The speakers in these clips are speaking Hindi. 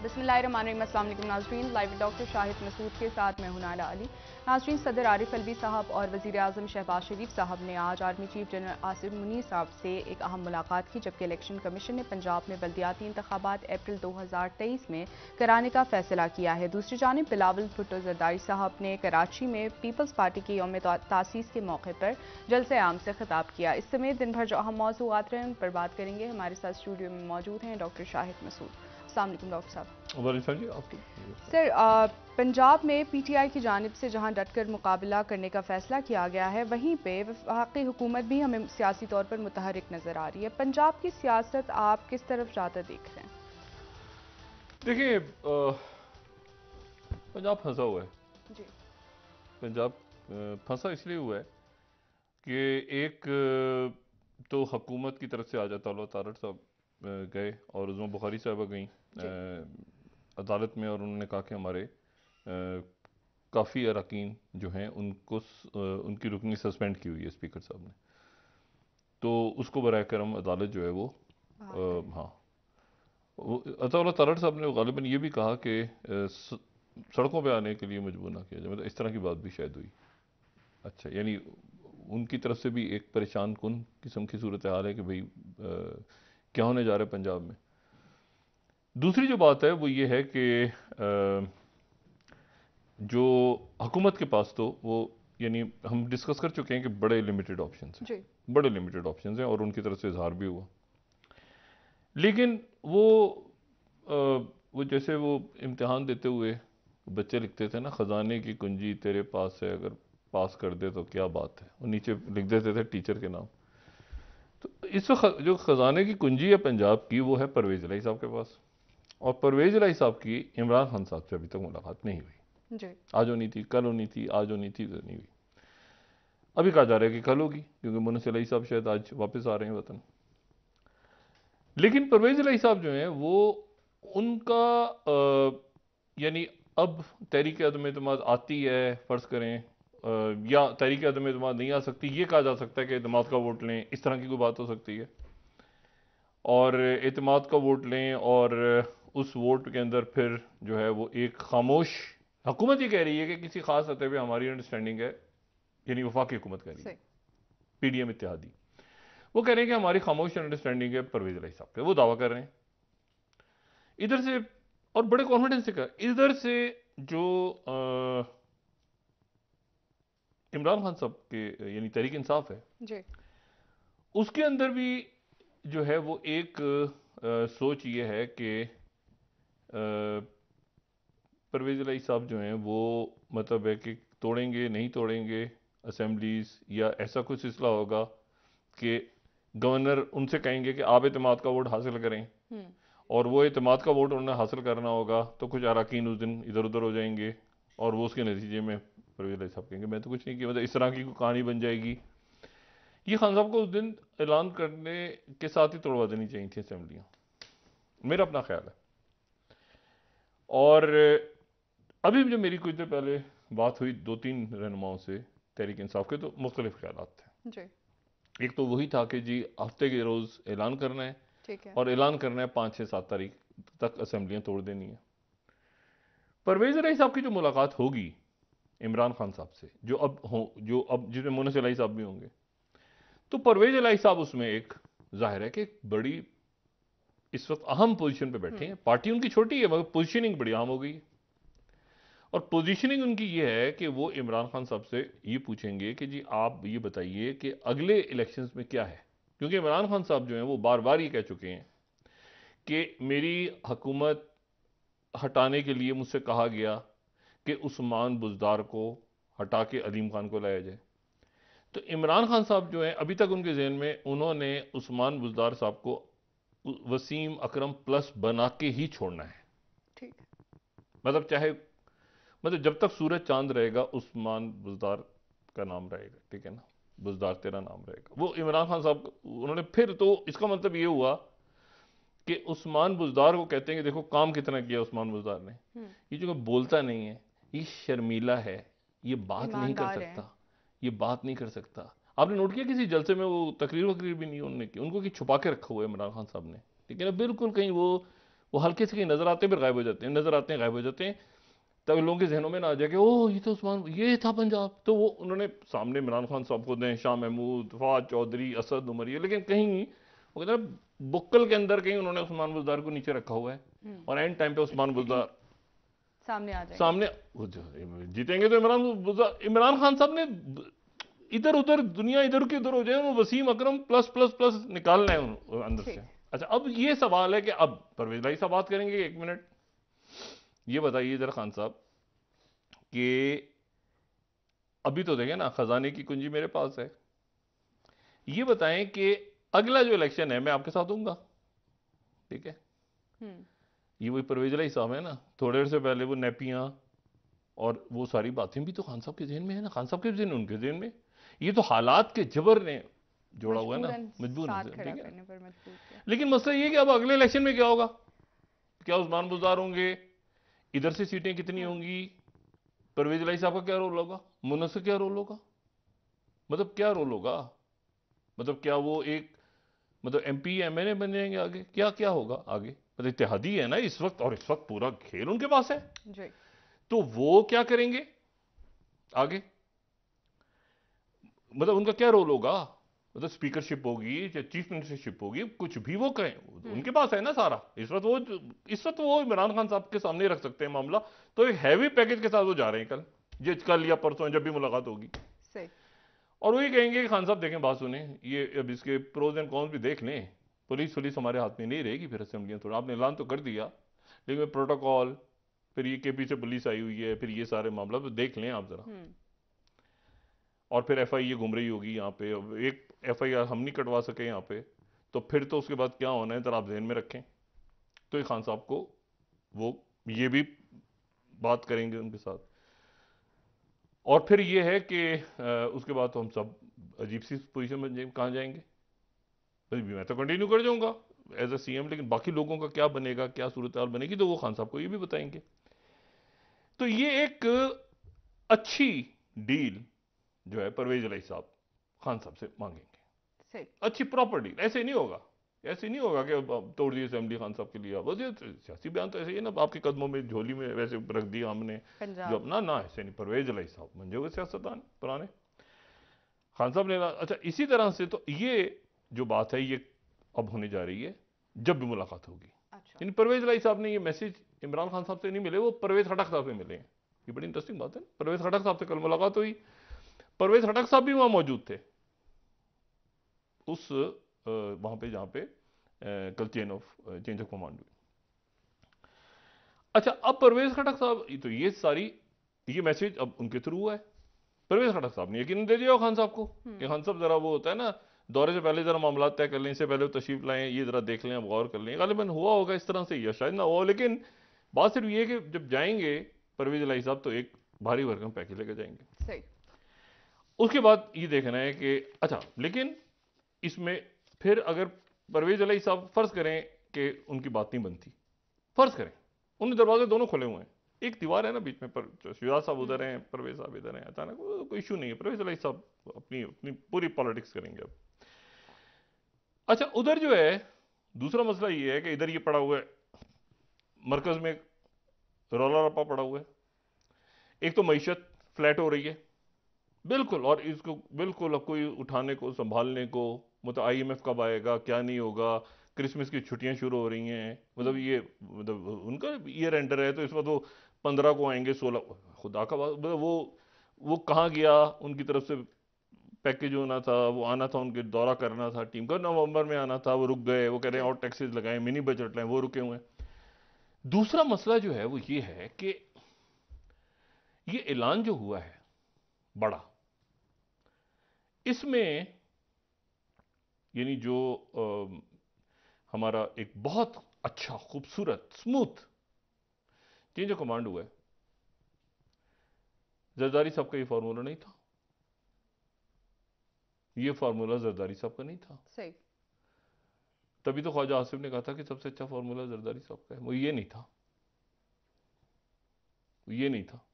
बिस्मिल्लाहिर्रहमानिर्रहीम। अस्सलाम वालेकुम नाज़रीन, लाइव डॉक्टर शाहिद मसूद के साथ मैं हूं नाला अली। नाज़रीन, सदर आरिफ अलवी साहब और वज़ीर आज़म शहबाज शरीफ साहब ने आज army chief general Asif Munir साहब से एक अहम मुलाकात की, जबकि इलेक्शन कमीशन ने पंजाब में बल्दियाती इंतखाबात अप्रैल 2023 में कराने का फैसला किया है। दूसरी जानिब बिलावल भुट्टो जरदारी साहब ने कराची में पीपल्स पार्टी की यौम तासीस के मौके पर जलसे आम से खिताब किया। इस समेत दिन भर जो अहम मौज़ूआत रहे उन पर बात करेंगे। हमारे साथ स्टूडियो में मौजूद हैं डॉक्टर शाहिद मसूद। अस्सलाम वालेकुम डॉक्टर साहब। सर, पंजाब में पीटीआई की जानिब से जहां डटकर मुकाबला करने का फैसला किया गया है, वहीं पे वफाकी हुकूमत भी हमें सियासी तौर पर मुतहरिक नजर आ रही है। पंजाब की सियासत आप किस तरफ जाता देख रहे हैं? देखिए, पंजाब फंसा हुआ है। जी पंजाब फंसा इसलिए हुआ है कि एक तो हुकूमत की तरफ से आ जाता अल्लाह तारड़ साहब गए और उज़मा बुखारी साहबा गई जी अदालत में, और उन्होंने कहा कि हमारे काफ़ी अरकान जो हैं उनको उनकी रुकनी सस्पेंड की हुई है स्पीकर साहब ने, तो उसको बराए करम अदालत जो है वो हाँ, अल्लाह तारड़ साहब ने गालिबन ये भी कहा कि सड़कों पे आने के लिए मजबूर ना किया जाए, मतलब इस तरह की बात भी शायद हुई। अच्छा, यानी उनकी तरफ से भी एक परेशान कुन किस्म की सूरत हाल है कि भाई क्या होने जा रहा है पंजाब में। दूसरी जो बात है वो ये है कि जो हुकूमत के पास तो वो, यानी हम डिस्कस कर चुके हैं कि बड़े लिमिटेड ऑप्शंस हैं, जी बड़े लिमिटेड ऑप्शंस हैं, और उनकी तरफ से इजहार भी हुआ। लेकिन वो जैसे वो इम्तिहान देते हुए बच्चे लिखते थे ना, ख़जाने की कुंजी तेरे पास है, अगर पास कर दे तो क्या बात है, और नीचे लिख देते थे टीचर के नाम। तो इस वक्त जो ख़जाने की कुंजी है पंजाब की, वो है परवेज़ इलाही साहब के पास, और परवेज़ इलाही साहब की इमरान खान साहब से अभी तक मुलाकात नहीं हुई। जी आज होनी थी, कल होनी थी, आज होनी थी, तो नहीं हुई। अभी कहा जा रहा है कि कल होगी, क्योंकि मुनस इलाही साहब शायद आज वापस आ रहे हैं वतन। लेकिन परवेज़ इलाही साहब जो हैं वो, उनका यानी अब तहरीक अदम एतमाद आती है फ़र्ज़ करें, या तहरीक अदम एतमाद नहीं आ सकती, ये कहा जा सकता है कि एतमाद का वोट लें, इस तरह की कोई बात हो सकती है। और एतमाद का वोट लें और उस वोट के अंदर फिर जो है वो एक खामोश हुकूमत ये कह रही है कि किसी खास सतह पे हमारी अंडरस्टैंडिंग है, यानी वफाकी हुकूमत कह रही है, सही। पीडीएम इत्तेहादी, वो कह रहे हैं कि हमारी खामोश अंडरस्टैंडिंग है परवेज़ इलाही साहब पे, वो दावा कर रहे हैं इधर से, और बड़े कॉन्फिडेंस से कर इधर से। जो इमरान खान साहब के यानी तहरीक इंसाफ है, जी उसके अंदर भी जो है वो एक सोच ये है कि परवेज़ इलाही साहब जो हैं वो, मतलब है कि तोड़ेंगे नहीं तोड़ेंगे असेंबलीज, या ऐसा कुछ सिलसिला होगा कि गवर्नर उनसे कहेंगे कि आप एतमाद का वोट हासिल करें, हम्म और वो एतमाद का वोट उन्हें हासिल करना होगा, तो कुछ अरकान उस दिन इधर उधर हो जाएंगे, और वो उसके नतीजे में परवेज़ इलाही साहब कहेंगे मैं तो कुछ नहीं किया, मतलब इस तरह की कोई कहानी बन जाएगी। ये खान साहब को उस दिन ऐलान करने के साथ ही तोड़वा देनी चाहिए थी असेंबलियाँ, मेरा अपना ख्याल है। और अभी जो मेरी कुछ देर पहले बात हुई दो तीन रहनुमाओं से तहरीक इंसाफ के, तो मुख्तलिफ ख्याल थे। जी एक तो वही था कि जी हफ्ते के रोज़ ऐलान करना है, ठीक है। और ऐलान करना है 5 6 7 तारीख तक असेंबलियाँ तोड़ देनी है। परवेज़ इलाही साहब की जो मुलाकात होगी इमरान खान साहब से, जो अब जिसमें मुनस इलाही साहब भी होंगे, तो परवेज़ इलाही साहब उसमें एक, जाहिर है कि एक बड़ी इस वक्त अहम पोजीशन पे बैठे हैं। पार्टी उनकी छोटी है मगर पोजीशनिंग बड़ी अहम हो गई है, और पोजीशनिंग उनकी ये है कि वो इमरान खान साहब से ये पूछेंगे कि जी आप ये बताइए कि अगले इलेक्शंस में क्या है, क्योंकि इमरान खान साहब जो हैं वो बार बार ये कह चुके हैं कि मेरी हुकूमत हटाने के लिए मुझसे कहा गया कि उस्मान बुज़दार को हटा के अलीम खान को लाया जाए। तो इमरान खान साहब जो हैं अभी तक उनके जहन में उन्होंने उस्मान बुज़दार साहब को वसीम अकरम प्लस बना के ही छोड़ना है, ठीक है। मतलब चाहे, मतलब जब तक सूरज चांद रहेगा उस्मान बुज़दार का नाम रहेगा, ठीक है ना, बुज़दार तेरा नाम रहेगा। वो इमरान खान साहब उन्होंने फिर, तो इसका मतलब ये हुआ कि उस्मान बुज़दार को कहते हैं कि देखो काम कितना किया उस्मान बुज़दार ने, ये जो बोलता नहीं है, ये शर्मीला है, ये बात नहीं कर ईमानदार है। सकता, ये बात नहीं कर सकता। आपने नोट किया किसी जलसे में वो तकरीर वकरीर भी नहीं उन्होंने की, उनको कि छुपा के रखा हुआ है इमरान खान साहब ने, ठीक है ना, बिल्कुल कहीं वो वो हल्के से कहीं नजर आते हैं फिर गायब हो जाते हैं, नजर आते हैं गायब हो जाते हैं, तब लोगों के जहनों में ना आ जाए कि ओह ये तो उस्मान, ये था पंजाब। तो वो उन्होंने सामने इमरान खान साहब को दें, शाह महमूद, फवाद चौधरी, असद उमर, ये, लेकिन कहीं वो कहते हैं बुक्कल के अंदर कहीं उन्होंने उस्मान बुजदार को नीचे रखा हुआ है, और एंड टाइम पे उस्मान बुजदार सामने आ जाएंगे। सामने जीतेंगे तो इमरान खान साहब ने इधर उधर दुनिया इधर की उधर हो जाए, वो वसीम अकरम प्लस प्लस प्लस निकालना है अंदर से। अच्छा, अब ये सवाल है कि अब परवेज भाई साहब बात करेंगे 1 मिनट। ये बताइए जरा खान साहब कि अभी तो देखें ना, खजाने की कुंजी मेरे पास है, ये बताएं कि अगला जो इलेक्शन है मैं आपके साथ दूंगा, ठीक है? ये वही परवेज भाई साहब है ना, थोड़े देर से पहले वो नेपियां और वो सारी बातें भी तो खान साहब के जहन में है ना, खान साहब के जहन, उनके जहन में। ये तो हालात के जबर ने जोड़ा हुआ है ना, मजबूर है, ठीक है? लेकिन मसला ये कि अब अगले इलेक्शन में क्या होगा? क्या उस्मान बुज़दार होंगे? इधर से सीटें कितनी होंगी? परवेज लाई साहब का क्या रोल होगा? मुन्नस का क्या रोल होगा? मतलब क्या रोल होगा? मतलब क्या वो एक, मतलब एमपी एमएनए बन जाएंगे आगे? क्या क्या होगा आगे? मतलब इत्तेहादी है ना इस वक्त, और इस वक्त पूरा खेल उनके पास है जी। तो वो क्या करेंगे आगे? मतलब उनका क्या रोल होगा? मतलब स्पीकरशिप होगी या चीफ मिनिस्टरशिप होगी, कुछ भी वो करें, उनके पास है ना सारा। इस वक्त वो इमरान खान साहब के सामने रख सकते हैं मामला। तो एक हैवी पैकेज के साथ वो जा रहे हैं कल या परसों जब भी मुलाकात होगी सही। और वही कहेंगे कि खान साहब देखें, बात सुने, ये अब इसके प्रोज एंड कॉन्स भी देख लें। पुलिस हमारे हाथ में नहीं रहेगी फिर असेंबलियां, थोड़ा आपने ऐलान तो कर दिया, लेकिन प्रोटोकॉल, फिर ये के पीछे पुलिस आई हुई है, फिर ये सारे मामला तो देख लें आप जरा। और फिर एफआईए घूम रही होगी यहाँ पे, एक एफआईआर हम नहीं कटवा सके यहाँ पे, तो फिर तो उसके बाद क्या होना है जरा आप ध्यान में रखें। तो ये खान साहब को वो ये भी बात करेंगे उनके साथ। और फिर ये है कि उसके बाद तो हम सब अजीब सी पोजीशन में जाएंगे, कहाँ जाएंगे? मैं तो कंटिन्यू कर जाऊंगा एज अ सीएम, लेकिन बाकी लोगों का क्या बनेगा, क्या सूरत हाल बनेगी, तो वो खान साहब को ये भी बताएंगे। तो ये एक अच्छी डील जो है परवेज इलाही साहब खान साहब से मांगेंगे, अच्छी प्रॉपर डील। ऐसे नहीं होगा, ऐसे नहीं होगा कि तोड़ दी असेंबली खान साहब के लिए। सियासी बयान तो ऐसे ही ना, आपके कदमों में झोली में वैसे रख दिया हमने जो अपना, ना ऐसे नहीं। परवेज इलाही साहब मंजे हुए सियासतदान पुराने, खान साहब ने। अच्छा, इसी तरह से तो ये जो बात है ये अब होने जा रही है जब भी मुलाकात होगी। अच्छा। परवेज इलाही साहब ने ये मैसेज इमरान खान साहब से नहीं मिले, वो परवेज खटक साहब से मिले हैं। ये बड़ी इंटरेस्टिंग बात है। परवेज खटक साहब से कल मुलाकात हुई, परवेज खटक साहब भी वहां मौजूद थे उस वहां पे जहां पे कल चेंज ऑफ कमांड हुई। अच्छा, अब परवेज खटक साहब, तो ये सारी ये मैसेज अब उनके थ्रू हुआ है। परवेज खटक साहब ने यकीन दे दिया खान साहब को कि खान साहब जरा वो होता है ना, दौरे से पहले जरा मामला तय कर लें, इससे पहले तशरीफ लाएं, ये जरा देख लें, अब गौर कर लें। गालिबन हुआ होगा इस तरह से, या शायद ना हुआ, लेकिन बात सिर्फ ये कि जब जाएंगे परवेज इलाही साहब तो एक भारी भरकम पैकेज लेकर जाएंगे। सही। उसके बाद ये देखना है कि अच्छा, लेकिन इसमें फिर अगर परवेज इलाही साहब फर्ज करें कि उनकी बात नहीं बनती, फर्ज करें उन दरवाजे दोनों खुले हुए हैं, एक दीवार है ना बीच में, पर शिवराज साहब उधर हैं, परवेज साहब इधर हैं, अचानक कोई इशू नहीं है, परवेज इलाही साहब अपनी अपनी पूरी पॉलिटिक्स करेंगे अब। अच्छा, उधर जो है दूसरा मसला ये है कि इधर ये पड़ा हुआ है, मरकज में रौला रप्पा पड़ा हुआ है। एक तो मईशत फ्लैट हो रही है बिल्कुल, और इसको बिल्कुल अब कोई उठाने को संभालने को, मतलब आईएमएफ कब आएगा, क्या नहीं होगा, क्रिसमस की छुट्टियां शुरू हो रही हैं, मतलब ये मतलब उनका ईयर एंडर है, तो इस वक्त वो 15 को आएंगे, 16, खुदा का बात, मतलब वो कहाँ गया? उनकी तरफ से पैकेज होना था, वो आना था, उनके दौरा करना था टीम का, नवंबर में आना था, वो रुक गए, वो कह रहे हैं और टैक्सेस लगाएं, मिनी बजट लाएं, वो रुके हुए हैं। दूसरा मसला जो है वो ये है कि ये ऐलान जो हुआ है बड़ा, इसमें यानी जो हमारा एक बहुत अच्छा खूबसूरत स्मूथ चेंज ऑफ कमांड हुआ है, जरदारी साहब का ये फॉर्मूला नहीं था, ये फॉर्मूला जरदारी साहब का नहीं था। सही। तभी तो ख्वाजा आसिफ ने कहा था कि सबसे अच्छा फॉर्मूला जरदारी साहब का है, वो ये नहीं था, ये नहीं था।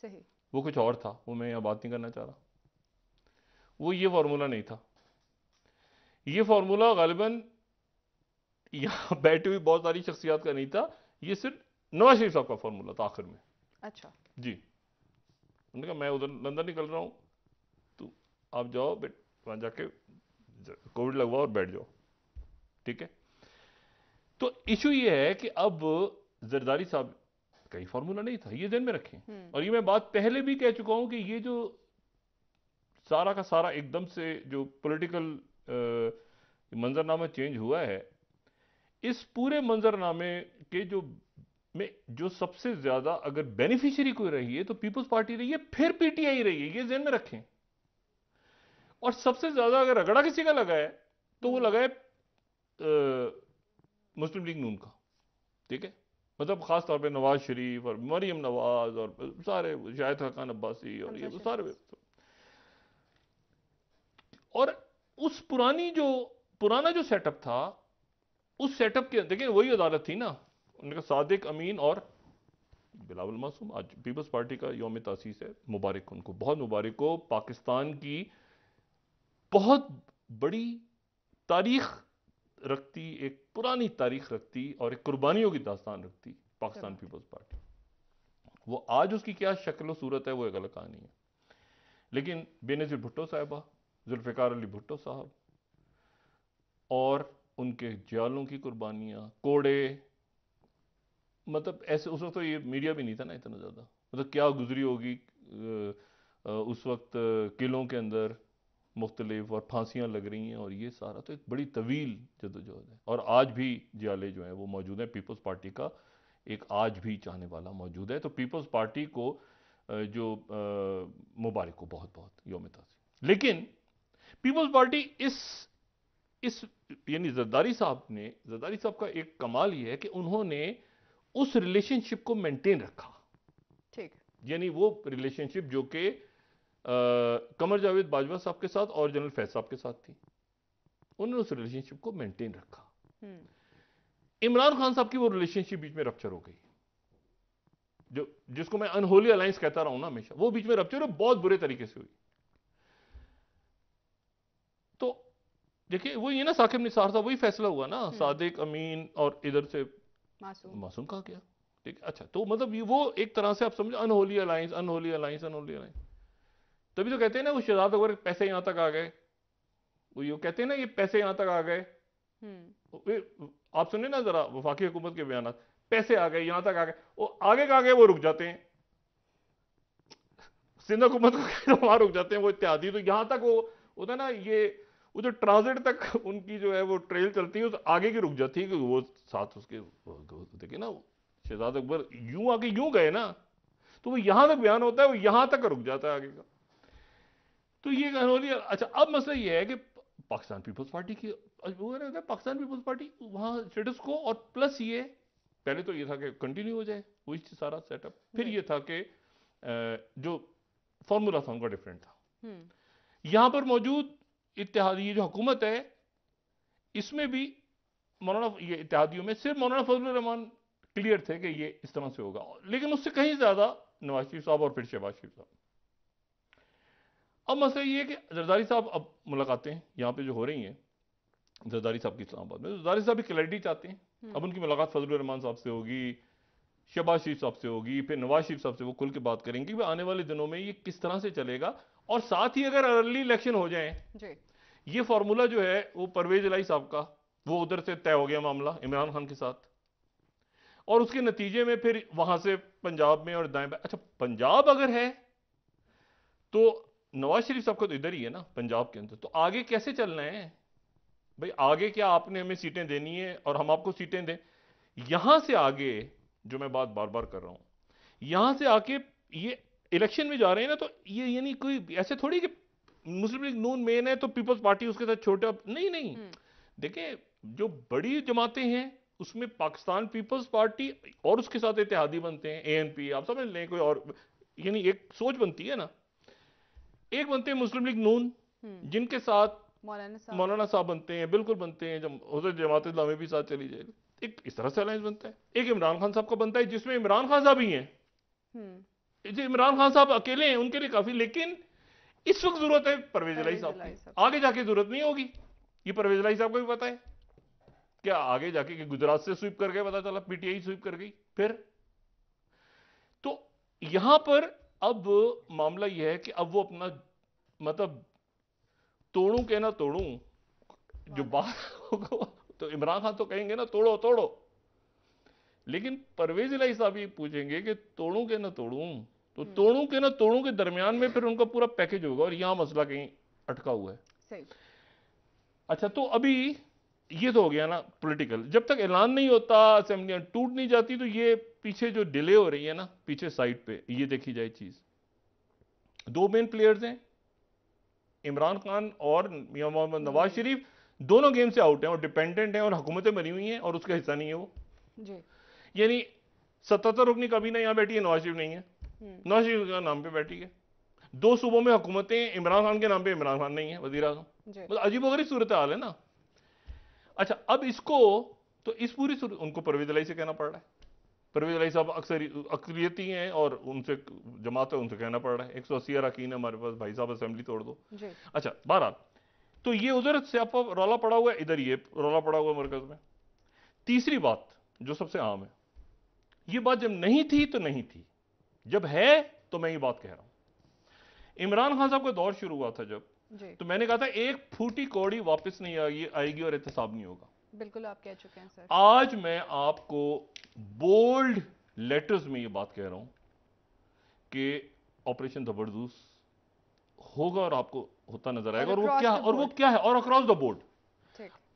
सही। वो कुछ और था, वो मैं यहां बात नहीं करना चाह रहा, वो ये फॉर्मूला नहीं था। ये फॉर्मूला गालिबन यहाँ बैठी हुई बहुत सारी शख्सियात का नहीं था, ये सिर्फ नवाज शरीफ साहब का फॉर्मूला था आखिर में। अच्छा। जी, उन्होंने कहा मैं उधर लंदन निकल रहा हूँ, तो आप जाओ वहां जाके कोविड लगवाओ और बैठ जाओ, ठीक है। तो इशू ये है कि अब जरदारी साहब का फॉर्मूला नहीं था, ये ध्यान में रखें। और ये मैं बात पहले भी कह चुका हूं कि ये जो सारा का सारा एकदम से जो पॉलिटिकल मंजरनामा चेंज हुआ है, इस पूरे मंजरनामे के जो सबसे ज्यादा अगर बेनिफिशियरी कोई रही है तो पीपल्स पार्टी रही है, फिर पीटीआई रही है, ये ध्यान में रखें। और सबसे ज्यादा अगर रगड़ा किसी का लगा है तो वो लगा है मुस्लिम लीग नून का, ठीक है। मतलब खास तौर पे नवाज शरीफ और मरियम नवाज और सारे शाहिद खान अब्बासी और ये सारे। और उस पुराना जो सेटअप था, उस सेटअप के देखिए वही अदालत थी ना, उनका सादिक अमीन और बिलावल मासूम। आज पीपल्स पार्टी का यौम तासीस है, मुबारक उनको, बहुत मुबारक हो। पाकिस्तान की बहुत बड़ी तारीख रखती, एक पुरानी तारीख रखती और एक कुर्बानियों की दास्तान रखती पाकिस्तान पीपल्स पार्टी। वो आज उसकी क्या शक्ल सूरत है वो एक अलग कहानी है। लेकिन बेनजीर भुट्टो साहिबा, जुल्फिकार अली भुट्टो साहब और उनके जियालों की कुर्बानियां, कोड़े, मतलब ऐसे उस वक्त तो ये मीडिया भी नहीं था ना इतना ज्यादा, मतलब क्या गुजरी होगी उस वक्त किलों के अंदर मुख्तलिफ और फांसियां लग रही हैं, और ये सारा तो एक बड़ी तवील जदोजहद है। और आज भी जियाले जो हैं वो मौजूद हैं, पीपल्स पार्टी का एक आज भी चाहने वाला मौजूद है। तो पीपल्स पार्टी को जो मुबारक को बहुत बहुत यौम तासीस। लेकिन पीपल्स पार्टी इस यानी जरदारी साहब का एक कमाल ये है कि उन्होंने उस रिलेशनशिप को मेंटेन रखा, ठीक। यानी वो रिलेशनशिप जो कि कमर जावेद बाजवा साहब के साथ और जनरल फैज साहब के साथ थी, उन्होंने उस रिलेशनशिप को मेंटेन रखा। इमरान खान साहब की वो रिलेशनशिप बीच में रप्चर हो गई, जिसको मैं अनहोली अलायंस कहता रहा हूं ना हमेशा, वो बीच में रप्चर बहुत बुरे तरीके से हुई। तो देखिए वो ये ना साकिब निसार साहब, वही फैसला हुआ ना, सादिक अमीन और इधर से मासूम कहा गया, ठीक। अच्छा, तो मतलब वो एक तरह से आप समझे unholy alliance, unholy alliance, unholy alliance. तभी तो कहते हैं ना वो शहजाद अकबर पैसे यहां तक आ गए, वो कहते हैं ना ये पैसे यहां तक आ गए। आप सुने ना जरा वफाकी हुकूमत के बयान, पैसे आ गए यहां तक आ गए, वो आगे का आगे वो रुक जाते हैं, सिंध हुकूमत को वहां रुक जाते हैं वो इत्तेहादी। तो यहां तक वो होता है ना, ये वो जो ट्रांजिट तक उनकी जो है वो ट्रेल चलती है, उस आगे की रुक जाती है कि वो साथ उसके। देखिए ना शहजाद अकबर यूं आगे यूं गए ना, तो वो यहां तक बयान होता है, वो यहां तक रुक जाता है आगे का। तो ये अनहोली। अच्छा, अब मसला ये है कि पाकिस्तान पीपल्स पार्टी की वो है ना, पाकिस्तान पीपल्स पार्टी वहां स्टेटस को, और प्लस ये पहले तो ये था कि कंटिन्यू हो जाए वही सारा सेटअप, फिर ये था कि जो फॉर्मूला था उनका डिफरेंट था। यहां पर मौजूद इत्तेहादी जो हुकूमत है, इसमें भी मौलाना, ये इत्तेहादियों में सिर्फ मौलाना फजलुर रहमान क्लियर थे कि ये इस तरह से होगा, लेकिन उससे कहीं ज्यादा नवाज शरीफ साहब और फिर शहबाज शरीफ साहब। अब मसला ये है कि जरदारी साहब, अब मुलाकातें यहाँ पे जो हो रही हैं जरदारी साहब की इस्लामाबाद में, जरदारी साहब भी क्लैरिटी चाहते हैं। अब उनकी मुलाकात फजलुर रहमान साहब से होगी, शहबाज शरीफ साहब से होगी, फिर नवाज शरीफ साहब से वो खुल के बात करेंगे कि आने वाले दिनों में ये किस तरह से चलेगा। और साथ ही अगर अर्ली इलेक्शन हो जाए, ये फॉर्मूला जो है वो परवेज इलाही साहब का, वो उधर से तय हो गया मामला इमरान खान के साथ, और उसके नतीजे में फिर वहां से पंजाब में और दाएं। अच्छा, पंजाब अगर है तो नवाज शरीफ साहब को तो इधर ही है ना पंजाब के अंदर, तो आगे कैसे चलना है भाई? आगे क्या आपने हमें सीटें देनी है और हम आपको सीटें दें? यहां से आगे जो मैं बात बार बार कर रहा हूं, यहां से आके ये इलेक्शन में जा रहे हैं ना, तो ये यानी कोई ऐसे थोड़ी कि मुस्लिम लीग नून मेन है तो पीपल्स पार्टी उसके साथ छोटा, नहीं। देखिए जो बड़ी जमातें हैं उसमें पाकिस्तान पीपल्स पार्टी और उसके साथ इत्तेहादी बनते हैं, एएनपी, आप समझ लें कोई और, यानी एक सोच बनती है ना। एक बनते हैं मुस्लिम लीग नून, जिनके साथ मौलाना साहब बनते हैं, बिल्कुल बनते हैं, जब उधर जमात इस्लामी भी साथ चली जाएगी, एक इस तरह से अलायंस बनता है। एक इमरान खान साहब का बनता है जिसमें इमरान खान साहब ही हैं, जो इमरान खान साहब अकेले हैं उनके लिए काफी। लेकिन इस वक्त जरूरत है परवेज इलाही साहब की, आगे जाके जरूरत नहीं होगी, ये परवेज इलाही साहब को भी पता है। क्या आगे जाके कि गुजरात से स्वीप कर गए, पता चला पीटीआई स्वीप कर गई। फिर तो यहां पर अब मामला यह है कि अब वो अपना मतलब तोड़ूं के ना तोड़ूं, जो बात होगा तो इमरान खान तो कहेंगे ना तोड़ो तोड़ो, लेकिन परवेज इलाही साहब ये पूछेंगे कि तोड़ूं के ना तोड़ूं, तो तोड़ूं के ना तोड़ूं के दरमियान में फिर उनका पूरा पैकेज होगा और यहां मसला कहीं अटका हुआ है। सही। अच्छा, तो अभी ये तो हो गया ना पॉलिटिकल, जब तक ऐलान नहीं होता, असेंबलियां टूट नहीं जाती, तो ये पीछे जो डिले हो रही है ना पीछे साइड पे, ये देखी जाए चीज। दो मेन प्लेयर्स हैं, इमरान खान और मियां मोहम्मद नवाज शरीफ, दोनों गेम से आउट हैं और डिपेंडेंट हैं और हुकूमतें बनी हुई हैं और उसका हिस्सा नहीं है वो जी। यानी 77 रुकनी कबीना यहां बैठी है, नवाज शरीफ नहीं है, नवाज शरीफ के नाम पे बैठी है। दो सूबों में हुकूमतें इमरान खान के नाम पे, इमरान खान नहीं है वजीर आजम, मतलब अजीबोगरीब सूरत हाल है ना। अच्छा, अब इसको तो इस पूरी उनको परवेज इलाही से कहना पड़ रहा है। परवेज इलाही साहब अक्सर अक्सरियती हैं और उनसे जमात है, उनसे कहना पड़ रहा है 180 अरकान है हमारे पास, भाई साहब असेंबली तोड़ दो। अच्छा, बहरहाल तो ये उधर से आप रौला पड़ा हुआ है, इधर ये रौला पड़ा हुआ है मरकज में। तीसरी बात जो सबसे आम है, ये बात जब नहीं थी तो नहीं थी, जब है तो मैं ये बात कह रहा हूं। इमरान खान साहब का दौर शुरू हुआ था जब, तो मैंने कहा था एक फूटी कौड़ी वापस नहीं आएगी और एहतसाब नहीं होगा। बिल्कुल आप कह चुके हैं सर। आज मैं आपको बोल्ड लेटर्स में ये बात कह रहा हूं कि ऑपरेशन जबरदस्त होगा और आपको होता नजर आएगा। और वो क्या है और अक्रॉस द बोर्ड,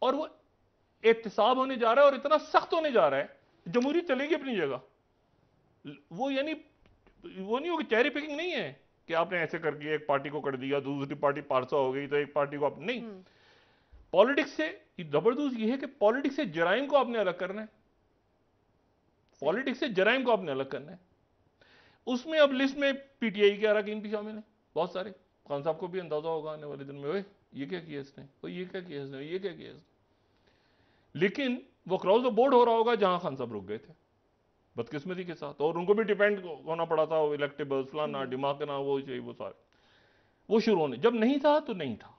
और वो एहतसाब होने जा रहा है और इतना सख्त होने जा रहा है, जमहूरियत चलेगी अपनी जगह। वो यानी वो नहीं होगी, चेहरे पिकिंग नहीं है कि आपने ऐसे करके एक पार्टी को कर दिया, दूसरी पार्टी पारसा हो गई तो एक पार्टी को आप नहीं। पॉलिटिक्स से जबरदस्त ये है कि पॉलिटिक्स से जराइम को आपने अलग करना है, पॉलिटिक्स से जराइम को आपने अलग करना है। उसमें अब लिस्ट में पीटीआई के अरकान भी शामिल हैं बहुत सारे। खान साहब को भी अंदाजा होगा आने वाले दिन में, ओए ये क्या किया इसने, ओए ये क्या किया इसने, ये क्या किया इसने। लेकिन वो क्रॉस द बोर्ड हो रहा होगा जहां खान साहब रुक गए थे बदकिस्मती के साथ, और उनको भी डिपेंड होना पड़ा था, इलेक्टेबल्स फलाना दिमाग ना वो चाहिए, वो सारे वो शुरू होने। जब नहीं था तो नहीं था।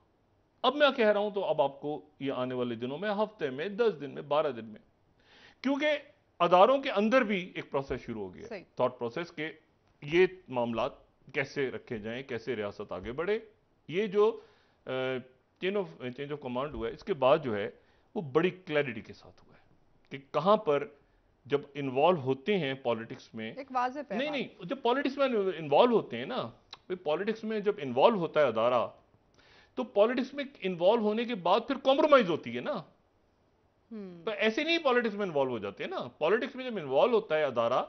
अब मैं कह रहा हूं तो अब आपको ये आने वाले दिनों में, हफ्ते में, 10 दिन में, 12 दिन में, क्योंकि अदारों के अंदर भी एक प्रोसेस शुरू हो गया, थॉट प्रोसेस के ये मामला कैसे रखे जाएं, कैसे रियासत आगे बढ़े। ये जो चेंज ऑफ कमांड हुआ है, इसके बाद जो है वो बड़ी क्लैरिटी के साथ हुआ है कि कहां पर जब इन्वॉल्व होते हैं पॉलिटिक्स में, एक वाज़ेह पैगाम। नहीं जब पॉलिटिक्स में इन्वॉल्व होते हैं ना, पॉलिटिक्स में जब इन्वॉल्व होता है अदारा, तो पॉलिटिक्स में इन्वॉल्व होने के बाद फिर कॉम्प्रोमाइज होती है ना। तो ऐसे नहीं पॉलिटिक्स में इन्वॉल्व हो जाते हैं ना, पॉलिटिक्स में जब इन्वॉल्व होता है अदारा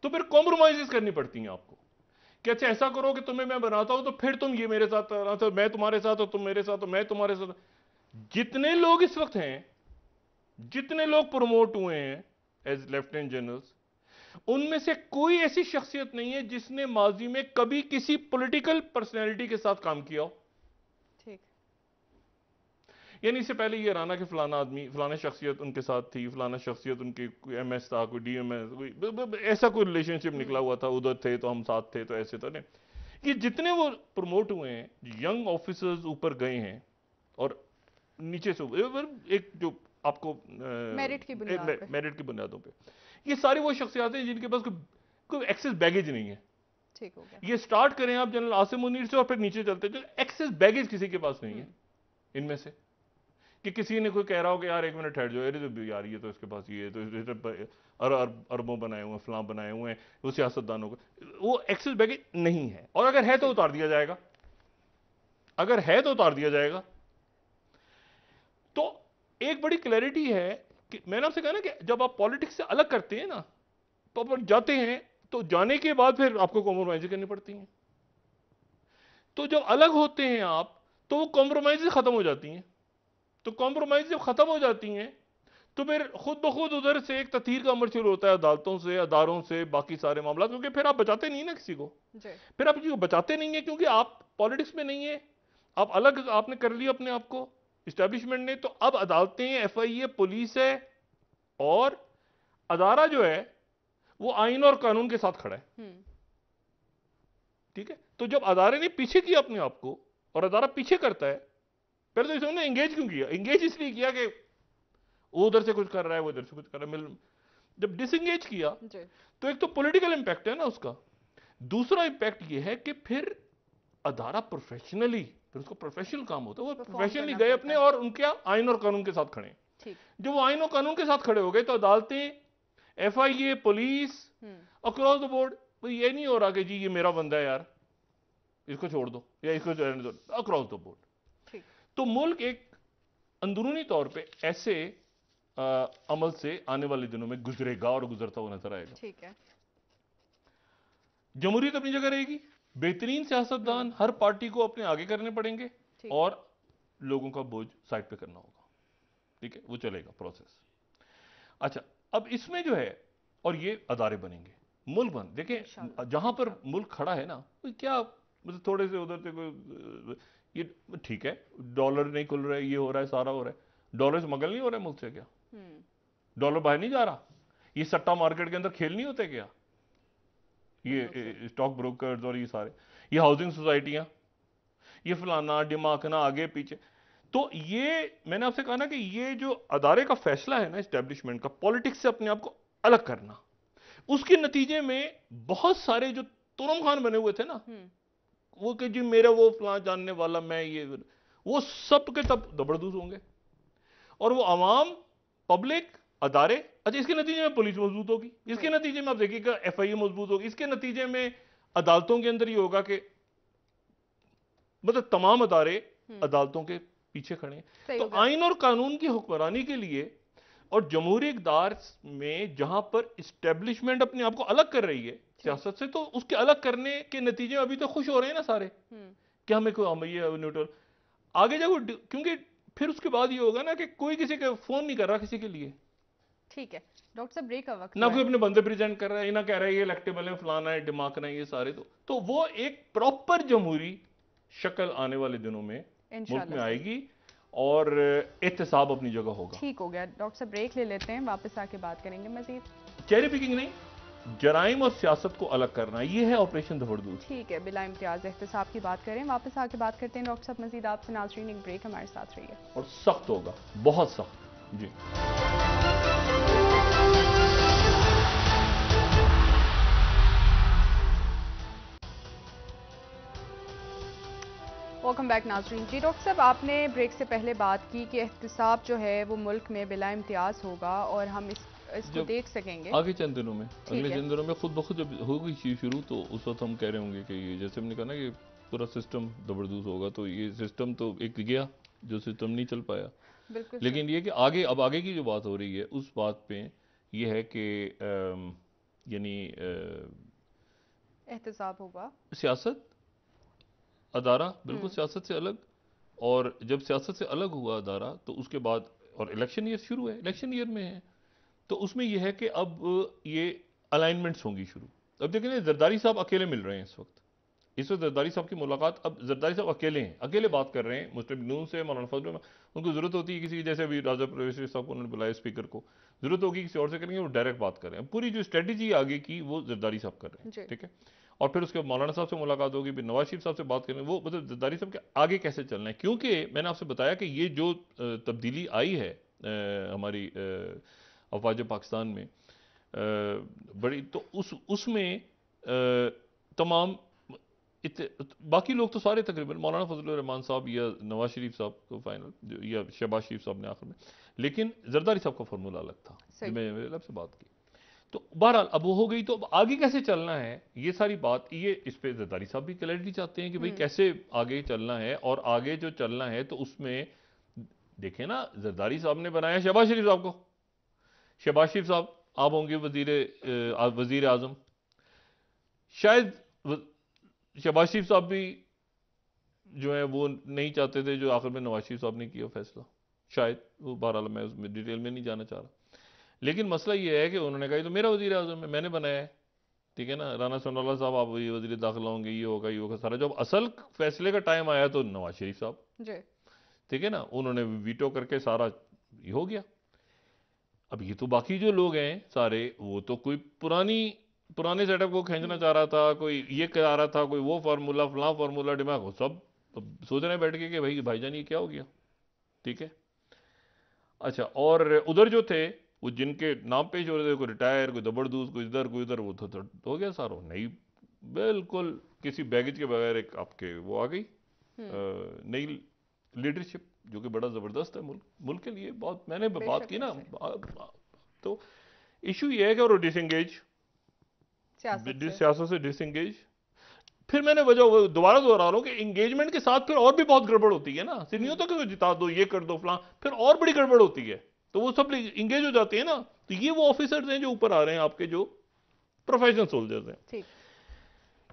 तो फिर कॉम्प्रोमाइजेस करनी पड़ती हैं आपको कि अच्छा ऐसा करो कि तुम्हें मैं बनाता हूं तो फिर तुम ये मेरे साथ, तो मैं तुम्हारे साथ हो, तुम मेरे साथ हो, मैं तुम्हारे साथ। जितने लोग इस वक्त हैं, जितने लोग प्रमोट हुए हैं एज लेफ्टिनेंट जनरल्स, उनमें से कोई ऐसी शख्सियत नहीं है जिसने माजी में कभी किसी पॉलिटिकल पर्सनैलिटी के साथ काम किया हो। ठीक, यानी इससे पहले ये राना कि फलाना आदमी, फलाना शख्सियत उनके साथ थी, फलाना शख्सियत उनकी कोई एमएस था, कोई डीएमएस, कोई ऐसा कोई रिलेशनशिप निकला हुआ था, उधर थे तो हम साथ थे, तो ऐसे तो नहीं। ये जितने वो प्रमोट हुए हैं, यंग ऑफिसर्स ऊपर गए हैं और नीचे से एक जो आपको मेरिट की बुनियादों पे, ये सारी वो शख्सियात हैं जिनके पास कोई एक्सेस बैगेज नहीं है। ठीक हो गया। ये स्टार्ट करें आप जनरल आसिम मुनीर से और फिर नीचे चलते, जो एक्सेस बैगेज किसी के पास नहीं है इनमें से, कि किसी ने कोई कह रहा हो कि यार एक मिनट ठहर जाओ, अरे तो यार ये तो इसके पास ये तो अरबों बनाए हुए हैं, फलां बनाए हुए हैं, वो सियासतदानों को, वो एक्सेस बैगेज नहीं है। और अगर है तो उतार दिया जाएगा, अगर है तो उतार दिया जाएगा। तो एक बड़ी क्लैरिटी है कि मैंने आपसे कहा ना कि जब आप पॉलिटिक्स से अलग करते हैं ना, तो आप जाते हैं तो जाने के बाद फिर आपको कॉम्प्रोमाइज करनी पड़ती हैं। तो जब अलग होते हैं आप, तो वो कॉम्प्रोमाइज खत्म हो जाती हैं। तो कॉम्प्रोमाइज जब खत्म हो जाती हैं तो फिर खुद ब खुद उधर से एक तथीर का अमर शुरू होता है, अदालतों से, अदारों से, बाकी सारे मामला, क्योंकि फिर आप बचाते नहीं ना किसी को, फिर आप किसी को बचाते नहीं है, क्योंकि आप पॉलिटिक्स में नहीं है, आप अलग, आपने कर लिया अपने आप को इस्टेब्लिशमेंट ने। तो अब अदालतें हैं, एफआईए, पुलिस है, और अदारा जो है वो आइन और कानून के साथ खड़ा है। ठीक है, तो जब अदारे ने पीछे किया अपने आप को, और अदारा पीछे करता है, पहले तो इसने एंगेज क्यों किया? एंगेज इसलिए किया कि वो उधर से कुछ कर रहा है, वो इधर से कुछ कर रहा है, मिल जब डिसंगेज किया जी। तो एक तो पॉलिटिकल इंपैक्ट है ना उसका, दूसरा इंपैक्ट ये है कि फिर अदारा प्रोफेशनली, फिर उसको प्रोफेशनल काम होता है, वो परफॉर्म प्रोफेशनली करना गए पड़ता अपने है। और उनके आइन और कानून के साथ खड़े हैं। ठीक। जब वो आइन और कानून के साथ खड़े हो गए तो अदालतें, FIA, police, across the board, ये नहीं हो रहा कि जी ये मेरा बंदा है यार, इसको छोड़ दो या इसको रहने दो, अक्रॉस द बोर्ड। ठीक। तो मुल्क एक अंदरूनी तौर पे ऐसे अमल से आने वाले दिनों में गुजरेगा और गुजरता हुआ नजर आएगा। ठीक है। जमहूरियत अपनी जगह रहेगी, बेहतरीन सियासतदान हर पार्टी को अपने आगे करने पड़ेंगे ठीक। और लोगों का बोझ साइड पे करना होगा। ठीक है, वो चलेगा प्रोसेस। अच्छा, अब इसमें जो है, और ये अदारे बनेंगे, मुल्क बन, देखें इंशाल्लाह, जहां पर इंशाल्लाह। मुल्क खड़ा है ना, तो क्या मतलब थोड़े से उधर से कोई ये ठीक है, डॉलर नहीं खुल रहा है, ये हो रहा है, सारा हो रहा है, डॉलर स्मगल नहीं हो रहा है मुल्क से क्या? डॉलर बाहर नहीं जा रहा? ये सट्टा मार्केट के अंदर खेल नहीं होते क्या? ये स्टॉक ब्रोकर्स और ये सारे, ये हाउसिंग सोसाइटियां, ये फलाना डिमाकना आगे पीछे। तो ये मैंने आपसे कहा ना कि ये जो अदारे का फैसला है ना एस्टेब्लिशमेंट का, पॉलिटिक्स से अपने आप को अलग करना, उसके नतीजे में बहुत सारे जो तुरम खान बने हुए थे ना, वो कि जी मेरा वो फलां जानने वाला, मैं ये, वो सब के तब दबड़दूस होंगे और वो अवाम, पब्लिक, अदारे। अच्छा, इसके नतीजे में पुलिस मजबूत होगी, इसके नतीजे में आप देखिएगा एफआईए मजबूत होगी, इसके नतीजे में अदालतों के अंदर ये होगा कि मतलब तमाम अदारे अदालतों के पीछे खड़े हैं। तो आइन और कानून की हुक्मरानी के लिए और जमहूरी इक़्तिदार में जहां पर इस्टेब्लिशमेंट अपने आप को अलग कर रही है सियासत से, तो उसके अलग करने के नतीजे में अभी तो खुश हो रहे हैं ना सारे कि हमें कोई ये न्यूट्रल आगे जाओ, क्योंकि फिर उसके बाद ये होगा ना कि कोई किसी का फोन नहीं कर रहा किसी के लिए। ठीक है डॉक्टर साहब, ब्रेक का वक्त ना हुआ कोई है। अपने बंदे प्रेजेंट कर रहा है, ना कह रहा है ये इलेक्टेबल है, फलाना है, दिमाग है, ये सारे। तो वो एक प्रॉपर जमहूरी शक्ल आने वाले दिनों में मुल्क में इंशाल्लाह से। आएगी और एहतसाब अपनी जगह होगा। ठीक हो गया डॉक्टर साहब, ब्रेक ले लेते हैं, वापस आके बात करेंगे मजीद। चेरी पिकिंग नहीं, जराइम और सियासत को अलग करना, ये है ऑपरेशन दबड़दूस। ठीक है, बिला इम्तियाज एहतसाब की बात करें, वापस आके बात करते हैं डॉक्टर साहब मजीद आपसे। नाज़रीन, एक ब्रेक, हमारे साथ रहिए। और सख्त होगा, बहुत सख्त जी। वेलकम बैक नाज़रीन। जी डॉक्टर साहब, आपने ब्रेक से पहले बात की कि एहतसाब जो है वो मुल्क में बिला इम्तियाज होगा और हम इसको देख सकेंगे आगे चंद दिनों में, अगले चंद दिनों में खुद ब खुद जब होगी चीज शुरू, तो उस वक्त हम कह रहे होंगे कि ये जैसे हमने कहा ना कि पूरा सिस्टम जबरदस्त होगा, तो ये सिस्टम तो एक गया जो सिस्टम नहीं चल पाया। बिल्कुल। लेकिन ये कि आगे, अब आगे की जो बात हो रही है उस बात पे ये है कि यानी एहतसाब होगा, सियासत अदारा बिल्कुल सियासत से अलग, और जब सियासत से अलग हुआ अदारा तो उसके बाद, और इलेक्शन ईयर शुरू है, इलेक्शन ईयर में है, तो उसमें यह है कि अब ये अलाइनमेंट्स होंगी शुरू। अब देखें ना, जरदारी साहब अकेले मिल रहे हैं इस वक्त, जरदारी साहब की मुलाकात, अब जरदारी साहब अकेले हैं, अकेले बात कर रहे हैं मुस्लिम नून से, मौलाना फजल। उनको जरूरत होती है किसी, जैसे अभी राजा परवेज साहब को उन्होंने बुलाया स्पीकर को, जरूरत होगी किसी और से करेंगे, वो डायरेक्ट बात कर रहे हैं। पूरी जो स्ट्रेटेजी आगे की वो जरदारी साहब कर रहे हैं, ठीक है। और फिर उसके मौलाना साहब से मुलाकात होगी, फिर नवाज शरीफ साहब से बात करेंगे, वो मतलब जरदारी साहब के आगे कैसे चलना है। क्योंकि मैंने आपसे बताया कि ये जो तब्दीली आई है हमारी अफवाज पाकिस्तान में बड़ी, तो उसमें तमाम बाकी लोग तो सारे तकरीबन, मौलाना फजलुर रहमान साहब या नवाज शरीफ साहब को फाइनल, या शहबाज शरीफ साहब ने आखिर में, लेकिन जरदारी साहब का फॉर्मूला अलग था जो मैंने आपसे बात की। तो बहरहाल अब वो हो गई, तो अब आगे कैसे चलना है ये सारी बात, ये इस पे जरदारी साहब भी क्लैरिटी चाहते हैं कि भाई कैसे आगे चलना है, और आगे जो चलना है तो उसमें देखें ना, जरदारी साहब ने बनाया शहबाज शरीफ साहब को, शहबाज शरीफ साहब आप होंगे वजीर आजम, शायद शहबाज शरीफ साहब भी जो है वो नहीं चाहते थे जो आखिर में नवाज शरीफ साहब ने किया फैसला, शायद वो, बहरहाल मैं उसमें डिटेल में नहीं जाना चाह रहा। लेकिन मसला ये है कि उन्होंने कहा तो मेरा वजीर आजम है, मैंने बनाया है, ठीक है ना, राना सनाउल्लाह साहब आप ये वजीर दाखिला होंगे, ये होगा सारा। जब असल फैसले का टाइम आया तो नवाज शरीफ साहब, ठीक है ना, उन्होंने वीटो करके सारा ये हो गया। अब ये तो बाकी जो लोग हैं सारे, वो तो कोई पुराने सेटअप को खींचना चाह रहा था, कोई ये करा रहा था, कोई वो फार्मूला, फलां फार्मूला, दिमाग, सब सोच रहे बैठ के कि भाईजान ये क्या हो गया, ठीक है। अच्छा, और उधर जो थे वो जिनके नाम पेश हो रहे थे, कोई रिटायर, कोई जबरदस्त, कोई इधर, वो तो हो गया सारो नई, बिल्कुल किसी बैगेज के बगैर एक आपके वो आ गई नई लीडरशिप, जो कि बड़ा ज़बरदस्त है मुल्क मुल्क के लिए। बहुत मैंने बात की ना, तो इशू ये है कि वो डिसंगेज, सियासत से डिसंगेज। फिर मैंने वजह दोबारा दोहरा रहा हूँ कि इंगेजमेंट के साथ फिर और भी बहुत गड़बड़ होती है ना, सिर्फ नहीं होता कि जिता दो, ये कर दो, फलां, फिर और बड़ी गड़बड़ होती है, तो वो सब इंगेज हो जाते हैं ना। तो ये वो ऑफिसर्स हैं जो ऊपर आ रहे हैं, आपके जो प्रोफेशनल सोल्जर्स हैं।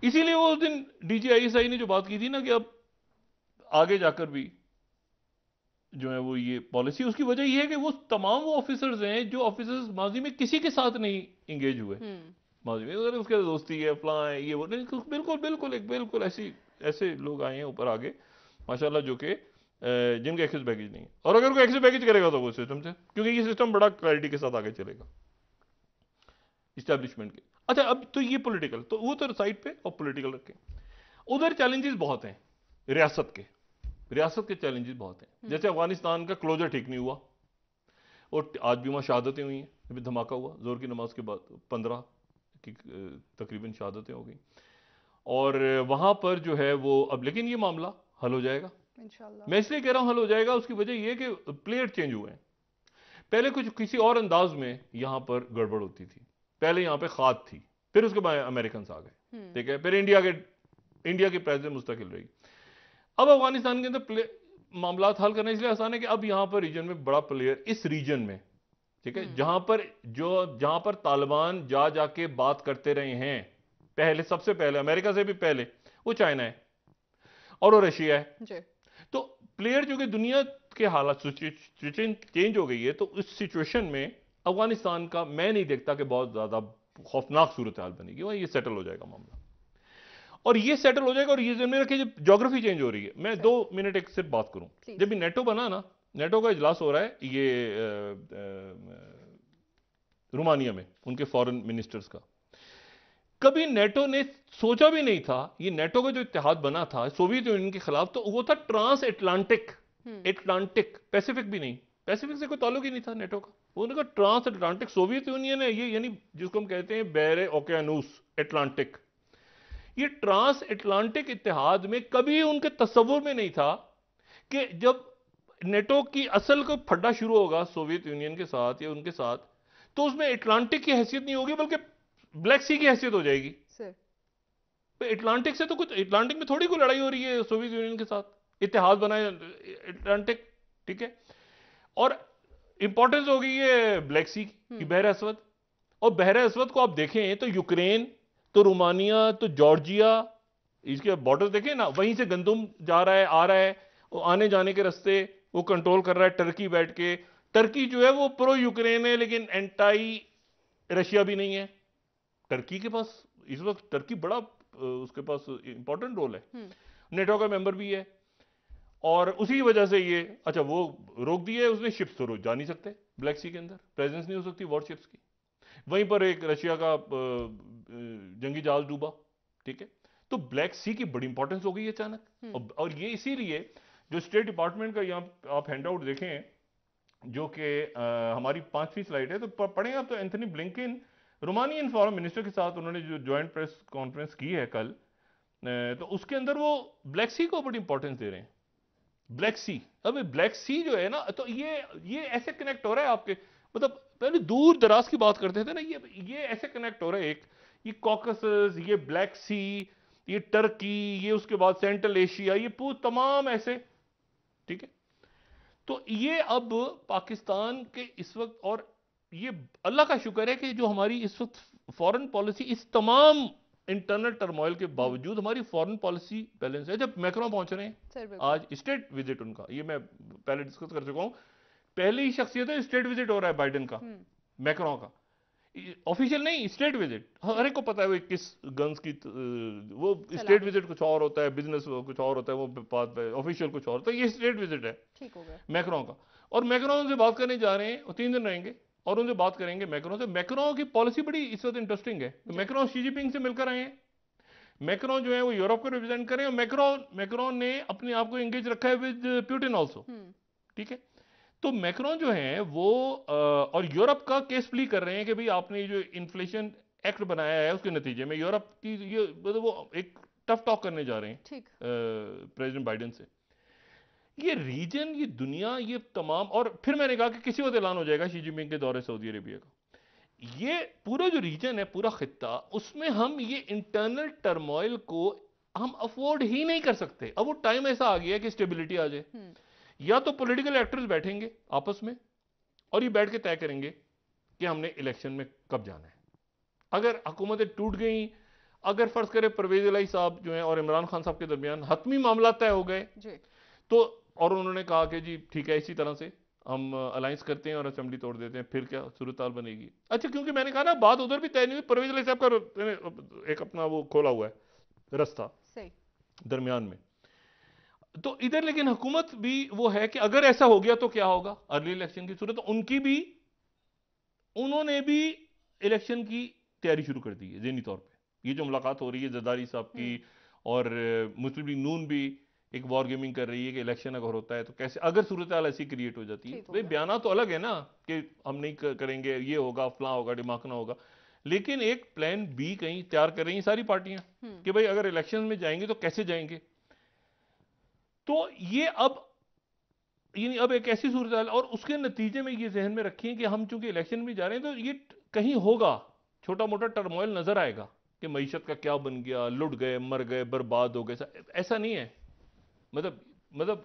इसीलिए वो उस दिन डीजीआईएसआई ने जो बात की थी ना कि अब आगे जाकर भी जो है वो ये पॉलिसी, उसकी वजह ये है कि वो तमाम वो ऑफिसर्स हैं जो ऑफिसर्स माजी में किसी के साथ नहीं इंगेज हुए, माजी में अगर उसके दोस्ती है, फलां है, ये वो नहीं, बिल्कुल बिल्कुल एक बिल्कुल ऐसे लोग आए हैं ऊपर आगे माशाल्लाह, जो कि जिनका एक्सेस बैगेज नहीं है। और अगर कोई एक्सेस बैगेज करेगा तो वो सिस्टम से, क्योंकि ये सिस्टम बड़ा क्लैरिटी के साथ आगे चलेगा इस्टेब्लिशमेंट के। अच्छा, अब तो ये पॉलिटिकल तो वो तो साइड पे, और पॉलिटिकल रखें, उधर चैलेंजेस बहुत हैं रियासत के चैलेंजेस बहुत हैं। जैसे अफगानिस्तान का क्लोजर ठीक नहीं हुआ, और आज भी वहाँ शहादतें हुई हैं, अभी धमाका हुआ जोर की नमाज के बाद 15 की तकरीबन शहादतें हो गई, और वहाँ पर जो है वो अब, लेकिन ये मामला हल हो जाएगा इंशाल्लाह। मैं इसलिए कह रहा हूँ हल हो जाएगा, उसकी वजह ये है कि प्लेयर चेंज हुए हैं। पहले कुछ किसी और अंदाज में यहाँ पर गड़बड़ होती थी, पहले यहाँ पे खाद थी, फिर उसके बाद अमेरिकन आ गए, ठीक है, फिर इंडिया की प्रेसिडेंट मुस्तकिल रही। अब अफगानिस्तान के अंदर मामला हल करना इसलिए आसान है कि अब यहां पर रीजन में बड़ा प्लेयर, इस रीजन में, ठीक है, जहां पर तालिबान जाके बात करते रहे हैं पहले, सबसे पहले अमेरिका से भी पहले, वो चाइना है और वो रशिया है। तो प्लेयर जो कि दुनिया के हालात सिचुएशन चेंज हो गई है, तो इस सिचुएशन में अफगानिस्तान का मैं नहीं देखता कि बहुत ज्यादा खौफनाक सूरत हाल बनेगी, वहां ये सेटल हो जाएगा मामला, और ये सेटल हो जाएगा। और ये जमीन रखिए, जब ज्योग्राफी चेंज हो रही है, मैं 2 मिनट एक सिर्फ बात करूं, जब भी नेटो बना ना, नेटो का इजलास हो रहा है ये रोमानिया में, उनके फॉरेन मिनिस्टर्स का, कभी नेटो ने सोचा भी नहीं था, ये नेटो का जो इत्तेहाद बना था सोवियत यूनियन के खिलाफ, तो वो था ट्रांस एटलांटिक, पैसिफिक भी नहीं, पैसिफिक से कोई ताल्लुक ही नहीं था नेटो का, उनका ट्रांस एटलांटिक, सोवियत यूनियन है ये, यानी जिसको हम कहते हैं बहरे ओकेयानूस एटलांटिक, ये ट्रांस एटलांटिक इत्तेहाद में कभी उनके तस्वुर में नहीं था कि जब नेटो की असल को फड्डा शुरू होगा सोवियत यूनियन के साथ या उनके साथ, तो उसमें एटलांटिक की हैसियत नहीं होगी, बल्कि ब्लैक सी की हैसियत हो जाएगी। तो एटलांटिक से तो कुछ, एटलांटिक में थोड़ी कोई लड़ाई हो रही है सोवियत यूनियन के साथ, इत्तेहाद बनाए एटलांटिक, ठीक है, और इंपॉर्टेंस हो गई है ब्लैक सी की, बहर अस्वद, और बहर अस्वद को आप देखें तो यूक्रेन, तो रोमानिया, तो जॉर्जिया, इसके बॉर्डर देखें ना, वहीं से गंदुम जा रहा है, आ रहा है, वो आने जाने के रास्ते वो कंट्रोल कर रहा है टर्की बैठ के। टर्की जो है वो प्रो यूक्रेन है, लेकिन एंटाई रशिया भी नहीं है। टर्की के पास इस वक्त, टर्की बड़ा उसके पास इंपॉर्टेंट रोल है, नेटो का मेंबर भी है, और उसी वजह से ये, अच्छा वो रोक दिए उसने, शिप्स तो जा नहीं सकते ब्लैक सी के अंदर, प्रेजेंस नहीं हो सकती वॉरशिप्स की। वहीं पर एक रशिया का जंगी जहाज डूबा, ठीक है, तो ब्लैक सी की बड़ी इंपॉर्टेंस हो गई अचानक। और ये इसीलिए जो स्टेट डिपार्टमेंट का यहाँ आप हैंडआउट देखें, जो कि हमारी 5वीं स्लाइड है, तो पढ़ें आप, तो Anthony Blinken Romanian foreign minister के साथ उन्होंने जो ज्वाइंट प्रेस कॉन्फ्रेंस की है कल, तो उसके अंदर वो ब्लैक सी को बड़ी इंपॉर्टेंस दे रहे हैं। ब्लैक सी, अब ब्लैक सी जो है ना, तो ये ऐसे कनेक्ट हो रहा है आपके, मतलब पहले दूर दराज की बात करते थे ना, ये ऐसे कनेक्ट हो रहा है, एक ये कॉकसस, ये ब्लैक सी, ये टर्की, ये उसके बाद सेंट्रल एशिया, ये पूरे तमाम ऐसे, ठीक है। तो ये अब पाकिस्तान के इस वक्त, और ये अल्लाह का शुक्र है कि जो हमारी इस वक्त फॉरेन पॉलिसी, इस तमाम इंटरनल टर्मोइल के बावजूद हमारी फॉरेन पॉलिसी बैलेंस है। जब मैक्रोन पहुंच रहे हैं आज, स्टेट विजिट उनका, ये मैं पहले डिस्कस कर चुका हूं, पहली ही शख्सियत है, स्टेट विजिट हो रहा है बाइडेन का, मैक्रोन का, ऑफिशियल नहीं, स्टेट विजिट। हर एक को पता है वो किस गन्स की, वो स्टेट विजिट कुछ और होता है, बिजनेस कुछ और होता है, वो ऑफिशियल कुछ और होता है, ये स्टेट विजिट है, ठीक हो गया, मैक्रोन का। और मैक्रोन से बात करने जा रहे हैं, वो 3 दिन रहेंगे, और उनसे बात करेंगे मैक्रोन से। मैक्रोन की पॉलिसी बड़ी इस वक्त इंटरेस्टिंग है। तो मैक्रोन शी जिनपिंग से मिलकर आए हैं, मैक्रोन जो है वो यूरोप को रिप्रेजेंट करें, और मैक्रोन ने अपने आप को एंगेज रखा है विद पुतिन ऑल्सो, ठीक है। तो मैक्रोन जो हैं वो और यूरोप का केस प्ली कर रहे हैं कि भाई आपने जो इन्फ्लेशन एक्ट बनाया है उसके नतीजे में यूरोप की ये मतलब वो एक टफ टॉक करने जा रहे हैं ठीक। प्रेसिडेंट बाइडेन से। ये रीजन, ये दुनिया, ये तमाम, और फिर मैंने कहा कि किसी वक्त ऐलान हो जाएगा शी जिनपिंग के दौरे सऊदी अरेबिया का। ये पूरा जो रीजन है, पूरा खित्ता, उसमें हम ये इंटरनल टर्मोइल को हम अफोर्ड ही नहीं कर सकते। अब वो टाइम ऐसा आ गया है कि स्टेबिलिटी आ जाए। या तो पॉलिटिकल एक्टर्स बैठेंगे आपस में और ये बैठ के तय करेंगे कि हमने इलेक्शन में कब जाना है। अगर हुकूमतें टूट गई, अगर फर्ज करें परवेज इलाही साहब जो हैं और इमरान खान साहब के दरमियान हतमी मामला तय हो गए तो, और उन्होंने कहा कि जी ठीक है इसी तरह से हम अलायंस करते हैं और असेंबली तोड़ देते हैं, फिर क्या सूरत हाल बनेगी। अच्छा, क्योंकि मैंने कहा ना बात उधर भी तय नहीं हुई, परवेज इलाही साहब का एक अपना वो खोला हुआ है रास्ता सही दरमियान में। तो इधर लेकिन हुकूमत भी वो है कि अगर ऐसा हो गया तो क्या होगा, अर्ली इलेक्शन की सूरत, उन्होंने भी इलेक्शन की तैयारी शुरू कर दी है ज़हनी तौर पे। ये जो मुलाकात हो रही है जरदारी साहब की और मुस्लिम लीग नून भी एक वॉर गेमिंग कर रही है कि इलेक्शन अगर होता है तो कैसे, अगर सूरत हाल ऐसी क्रिएट हो जाती है। भाई बयाना तो अलग है ना कि हम नहीं करेंगे, ये होगा, फलां होगा, डिमाकना होगा, लेकिन एक प्लान बी कहीं तैयार कर रही हैं सारी पार्टियां कि भाई अगर इलेक्शन में जाएंगे तो कैसे जाएंगे। तो ये अब एक ऐसी सूरत हाल, और उसके नतीजे में ये जहन में रखिए कि हम चूंकि इलेक्शन में जा रहे हैं तो ये कहीं होगा, छोटा मोटा टर्मोइल नजर आएगा कि मईशत का क्या बन गया, लुट गए, मर गए, बर्बाद हो गए। ऐसा नहीं है। मतलब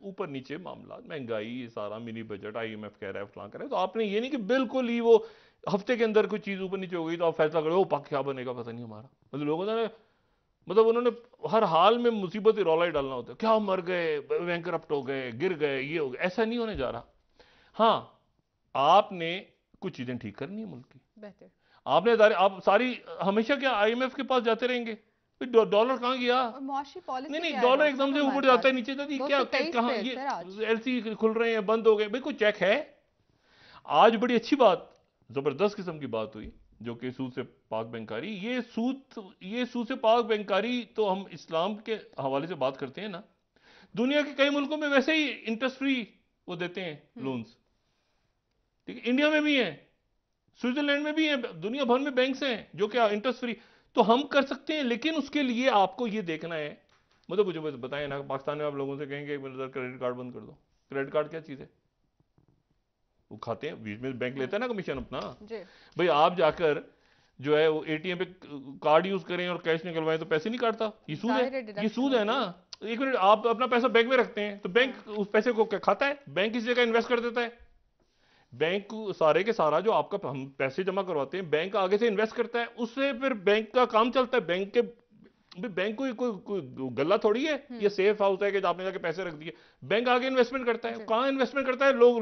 ऊपर नीचे मामला, महंगाई, ये सारा मिनी बजट, आईएमएफ कह रहा है, फलां कह रहा है, तो आपने ये नहीं कि बिल्कुल ही वो हफ्ते के अंदर कोई चीज ऊपर नीचे हो गई तो आप फैसला करो ओ पाक क्या बनेगा पता नहीं हमारा। मतलब लोगों ने, मतलब उन्होंने हर हाल में मुसीबत ही रौला ही डालना होता है, क्या मर गए, बैंकरप्ट हो गए, गिर गए, ये हो गए। ऐसा नहीं होने जा रहा। हाँ, आपने कुछ चीजें ठीक करनी है मुल्क की, बेहतर आप सारी हमेशा क्या आईएमएफ के पास जाते रहेंगे? डॉलर कहां गया? नहीं, डॉलर एकदम से ऊपर जाता है, नीचे जाती है, क्या कहां ये एलसी खुल रहे हैं, बंद हो गए, भाई कोई चेक है? आज बड़ी अच्छी बात, जबरदस्त किस्म की बात हुई जो कि सूद से पाक बैंकारी। ये सूद से पाक बैंकारी तो हम इस्लाम के हवाले से बात करते हैं ना, दुनिया के कई मुल्कों में वैसे ही इंटरेस्ट फ्री वो देते हैं लोन्स। ठीक है, इंडिया में भी है, स्विट्जरलैंड में भी है, दुनिया भर में बैंक्स हैं जो क्या इंटरेस्ट फ्री। तो हम कर सकते हैं, लेकिन उसके लिए आपको ये देखना है, मतलब मुझे बताएं ना, पाकिस्तान में आप लोगों से कहेंगे क्रेडिट कार्ड बंद कर दो। क्रेडिट कार्ड क्या चीज है? वो खाते हैं, बीच में बैंक लेता है ना कमीशन अपना। भाई आप जाकर जो है वो एटीएम पे कार्ड यूज करें और कैश निकलवाएं तो पैसे नहीं काटता, ये सूद है, ये सूद है ना। एक मिनट, आप अपना पैसा बैंक में रखते हैं तो बैंक उस पैसे को क्या खाता है? बैंक इस जगह इन्वेस्ट कर देता है। बैंक सारे के सारा जो आपका हम पैसे जमा करवाते हैं बैंक आगे से इन्वेस्ट करता है, उससे फिर बैंक का काम चलता है। बैंक कोई गल्ला थोड़ी है, ये सेफ हाउस है कि आपने जाके पैसे रख दिए। बैंक आगे इन्वेस्टमेंट करता है। कहां इन्वेस्टमेंट करता है? लोग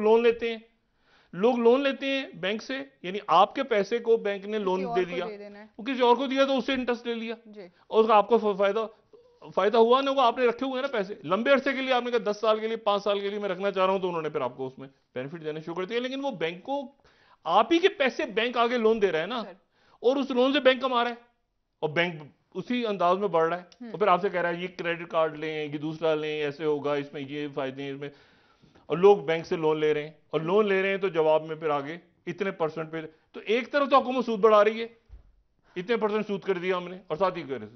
लोन लेते हैं बैंक से, यानी आपके पैसे को बैंक ने लोन दे दिया, वो किसी और को दिया तो उससे इंटरेस्ट ले लिया और उसका आपको फायदा हुआ ना हुआ, आपने रखे हुए हैं ना पैसे लंबे अरसे के लिए, आपने कहा 10 साल के लिए, 5 साल के लिए मैं रखना चाह रहा हूं, तो उन्होंने फिर आपको उसमें बेनिफिट देने शुरू कर दिया। लेकिन वो बैंक को, आप ही के पैसे बैंक आगे लोन दे रहा है ना, और उस लोन से बैंक कमा रहा है और बैंक उसी अंदाज में बढ़ रहा है, और फिर आपसे कह रहा है ये क्रेडिट कार्ड लें, ये दूसरा लें, ऐसे होगा, इसमें ये फायदे हैं, इसमें। और लोग बैंक से लोन ले रहे हैं, और लोन ले रहे हैं तो जवाब में फिर आगे इतने परसेंट पे, तो एक तरफ तो हुकूमत सूद बढ़ा रही है, इतने परसेंट सूद कर दिया हमने, और साथ ही कर,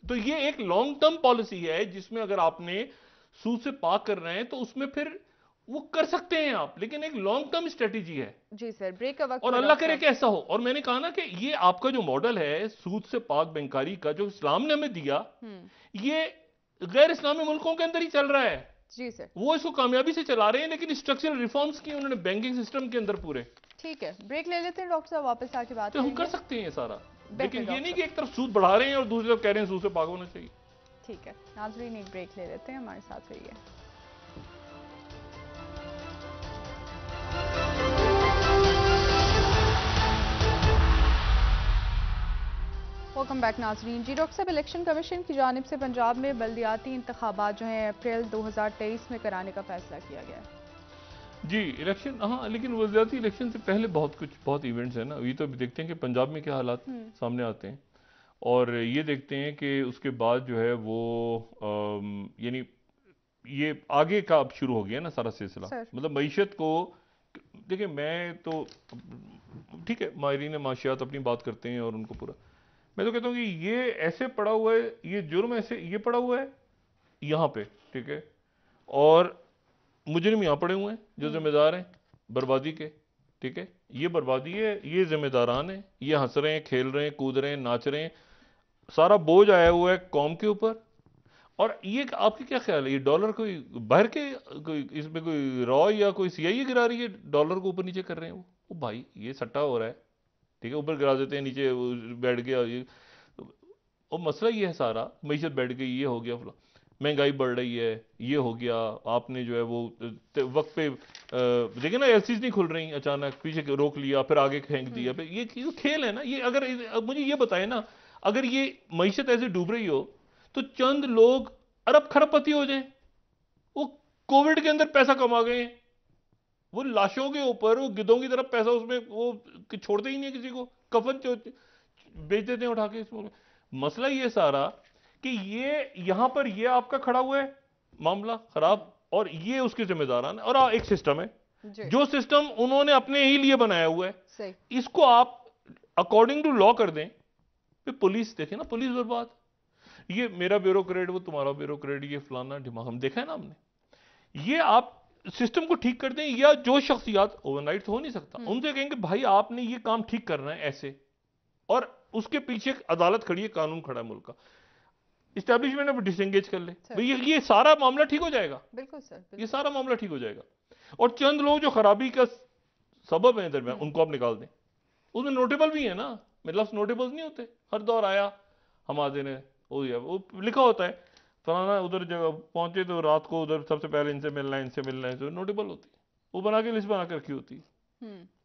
तो ये एक लॉन्ग टर्म पॉलिसी है जिसमें अगर आपने सूद से पाक कर रहे हैं तो उसमें फिर वो कर सकते हैं आप, लेकिन एक लॉन्ग टर्म स्ट्रेटेजी है। जी सर, ब्रेक का वक्त और अल्लाह करे कि ऐसा हो। और मैंने कहा ना कि ये आपका जो मॉडल है सूद से पाक बैंकारी का, जो इस्लाम ने हमें दिया, ये गैर इस्लामी मुल्कों के अंदर ही चल रहा है। जी सर, वो इसको कामयाबी से चला रहे हैं, लेकिन स्ट्रक्चरल रिफॉर्म्स की उन्होंने बैंकिंग सिस्टम के अंदर पूरे। ठीक है, ब्रेक ले लेते हैं डॉक्टर साहब, वापस आके बात तो हम कर सकते हैं ये सारा, लेकिन ये नहीं कि एक तरफ सूद बढ़ा रहे हैं और दूसरी तरफ कह रहे हैं सूद से पाक होना चाहिए। ठीक है नाज़रीन, एक ब्रेक ले लेते हैं, हमारे साथ रहिए। वेलकम बैक नाज़रीन। जी डॉक्टर साहब, इलेक्शन कमीशन की जानिब से पंजाब में बल्दियाती इंतखाबात जो हैं अप्रैल 2023 में कराने का फैसला किया गया है। जी इलेक्शन, हाँ, लेकिन वज़ाती इलेक्शन से पहले बहुत इवेंट्स हैं ना। ये तो देखते हैं कि पंजाब में क्या हालात सामने आते हैं, और ये देखते हैं कि उसके बाद जो है वो यानी ये आगे का अब शुरू हो गया ना सारा सिलसिला। सर। मतलब मईशत को, देखिए मैं तो, ठीक है माहिरीन माशियात अपनी बात करते हैं और उनको पूरा, मैं तो कहता हूँ कि ये ऐसे पड़ा हुआ है, ये जुर्म ऐसे ये पड़ा हुआ है यहाँ पे, ठीक है, और मुजरिम यहाँ पड़े हुए हैं जो जिम्मेदार हैं बर्बादी के, ठीक है, ये बर्बादी है, ये जिम्मेदारान हैं, ये हंस रहे हैं, खेल रहे हैं, कूद रहे हैं, नाच रहे हैं, सारा बोझ आया हुआ है कौम के ऊपर। और ये आपकी क्या ख्याल है, ये डॉलर कोई बाहर के, कोई इसमें कोई रॉ या कोई सीआईए गिरा रही है, डॉलर को ऊपर नीचे कर रहे हैं वो भाई ये सट्टा हो रहा है, ठीक है, ऊपर गिरा देते हैं, नीचे बैठ गया ये, और मसला ये है सारा, मीशत बैठ गई, ये हो गया, महंगाई बढ़ रही है, ये हो गया, आपने जो है वो वक्त पे देखिए ना एलसीज नहीं खुल रही, अचानक पीछे रोक लिया, फिर आगे फेंक दिया, फिर ये खेल है ना ये। अगर अब मुझे ये बताए ना, अगर ये मीशत ऐसे डूब रही हो तो चंद लोग अरब खरबपति हो जाएं, वो कोविड के अंदर पैसा कमा गए, वो लाशों के ऊपर वो गिद्धों की तरफ पैसा उसमें वो छोड़ते ही नहीं, किसी को कफन बेच देते हैं उठा के इसमें। मसला ये सारा कि ये यहां पर ये आपका खड़ा हुआ है मामला खराब, और ये उसके जिम्मेदारान, और एक सिस्टम है जो सिस्टम उन्होंने अपने ही लिए बनाया हुआ है, सही। इसको आप अकॉर्डिंग टू लॉ कर दें, फिर पुलिस देखे ना, पुलिस बर्बाद, ये मेरा ब्यूरोक्रेट वो तुम्हारा ब्यूरोक्रेट, ये फलाना दिमाग, हम देखा है ना हमने। ये आप सिस्टम को ठीक कर दें, या जो शख्सियात ओवरनाइट हो नहीं सकता, उनसे कहेंगे भाई आपने ये काम ठीक करना है ऐसे, और उसके पीछे एक अदालत खड़ी है, कानून खड़ा है मुल्क का, इस्टेब्लिशमेंट अब डिसएंगेज कर ले, भाई ये सारा मामला ठीक हो जाएगा। बिल्कुल सर, बिल्कुल। ये सारा मामला ठीक हो जाएगा, और चंद लोग जो खराबी का सबब है दरमियान उनको आप निकाल दें, उसमें नोटेबल भी है ना, मतलब नोटेबल्स नहीं होते, हर दौर आया हम आते ने वो लिखा होता है फलाना उधर जगह पहुंचे तो रात को उधर सबसे पहले इनसे मिलना है, इनसे मिलना है, तो नोटेबल होती है, वो बना के लिस्ट बना के रखी होती है,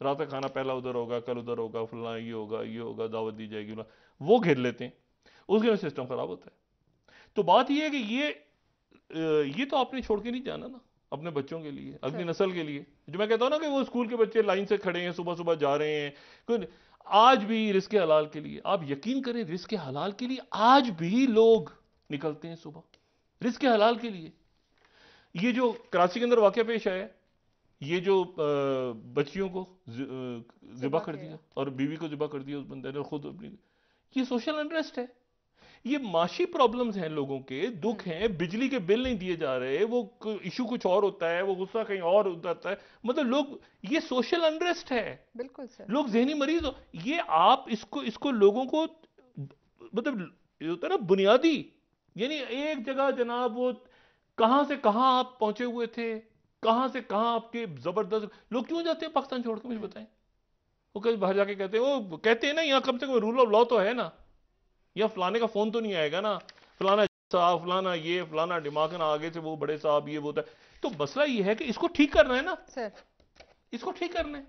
रात का खाना पहला उधर होगा, कल उधर होगा, फलाना ये होगा, दावत दी जाएगी, वो घेर लेते हैं, उसके में सिस्टम खराब होता है। तो बात ये है कि ये तो आपने छोड़ के नहीं जाना ना अपने बच्चों के लिए, अगली नस्ल के लिए। जो मैं कहता हूं ना कि वो स्कूल के बच्चे लाइन से खड़े हैं, सुबह सुबह जा रहे हैं, कोई आज भी रिस्क हलाल के लिए, आप यकीन करें रिस्क हलाल के लिए आज भी लोग निकलते हैं सुबह रिस्क हलाल के लिए। ये जो कराची के अंदर वाकया पेश आया, ये जो बच्चियों को ज़िबा कर दिया और बीवी को ज़िबा कर दिया उस बंदे ने खुद अपनी, ये सोशल अनरेस्ट है, ये माशी प्रॉब्लम्स हैं, लोगों के दुख हैं, बिजली के बिल नहीं दिए जा रहे, वो इशू कुछ और होता है, वो गुस्सा कहीं और होता है, मतलब लोग, ये सोशल अनरेस्ट है। बिल्कुल सर। लोग जहनी मरीज हो, ये आप इसको लोगों को, मतलब ये होता है ना बुनियादी, यानी एक जगह जनाब वो कहां से कहां आप पहुंचे हुए थे, कहां से कहां आपके जबरदस्त लोग क्यों जाते हैं पाकिस्तान छोड़ के, मुझे बताएं। वो कहीं बाहर जाके कहते हैं, वो कहते हैं ना यहाँ कम से कम रूल ऑफ लॉ तो है ना, या फलाने का फोन तो नहीं आएगा ना, फलाना साहब, फलाना ये, फलाना दिमाग ना, आगे से वो बड़े साहब ये होता है। तो मसला ये है कि इसको ठीक करना है ना सर, इसको ठीक करना है,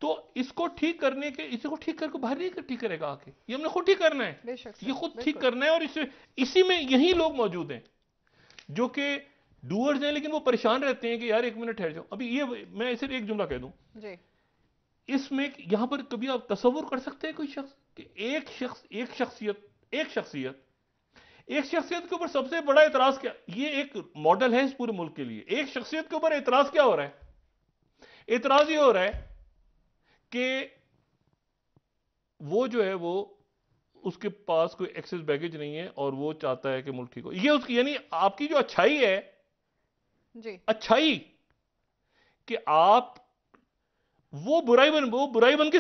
तो इसको ठीक करने के, इसको ठीक करके बाहर नहीं ठीक करेगा आके, ये हमने खुद ठीक करना है, ये खुद ठीक करना है। और इसी में यही लोग मौजूद हैं जो कि डूअर्स हैं, लेकिन वो परेशान रहते हैं कि यार एक मिनट ठहर जाओ। अभी ये मैं सिर्फ एक जुमला कह दूं जी, इसमें यहां पर कभी आप तसव्वुर कर सकते हैं कोई शख्स कि एक शख्सियत के ऊपर सबसे बड़ा एतराज क्या, ये एक मॉडल है इस पूरे मुल्क के लिए, एक शख्सियत के ऊपर एतराज क्या हो रहा है, एतराज ये हो रहा है कि वो जो है वो उसके पास कोई एक्सेस बैगेज नहीं है और वो चाहता है कि मुल्क ठीक हो, ये उसकी, यानी आपकी जो अच्छाई है जी, अच्छाई कि आप वो बुराई बन के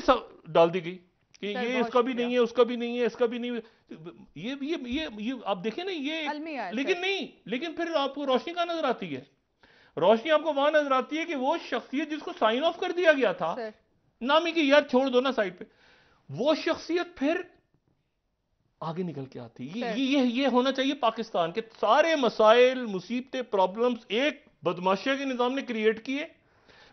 डाल दी गई कि ये इसका भी नहीं है, उसका भी नहीं है, इसका भी नहीं है, ये आप देखें ना, ये लेकिन फिर आपको रोशनी कहां नजर आती है, रोशनी आपको वहां नजर आती है कि वो शख्सियत जिसको साइन ऑफ कर दिया गया था नामी की, यार छोड़ दो ना साइड पे, वो शख्सियत फिर आगे निकल के आती है। ये होना चाहिए पाकिस्तान के सारे मसाइल, मुसीबतें, प्रॉब्लम्स एक बदमाशिया के निजाम ने क्रिएट किए,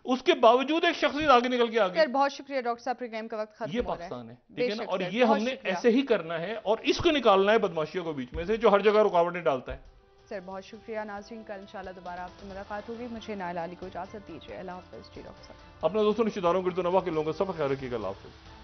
उसके बावजूद एक शख्सियत आगे निकल के आ गई। बहुत शुक्रिया डॉक्टर साहब, प्रोग्राम का वक्त खत्म हो रहा है। ये पाकिस्तान है, ठीक है ना, और ये हमने ऐसे ही करना है और इसको निकालना है बदमाशियों को बीच में से जो हर जगह रुकावटें डालता है। सर बहुत शुक्रिया। नाज़रीन, कल इंशाल्लाह दोबारा आपसे मुलाकात होगी। मुझे नाइला अली को इजाजत दीजिए। अल्लाह हाफ़िज़ जी डॉक्टर साहब। अपने दोस्तों रिश्तेदारों गिरदो नवा के लोगों का सब ख्याल रखिएगा। अल्लाह हाफ़िज़।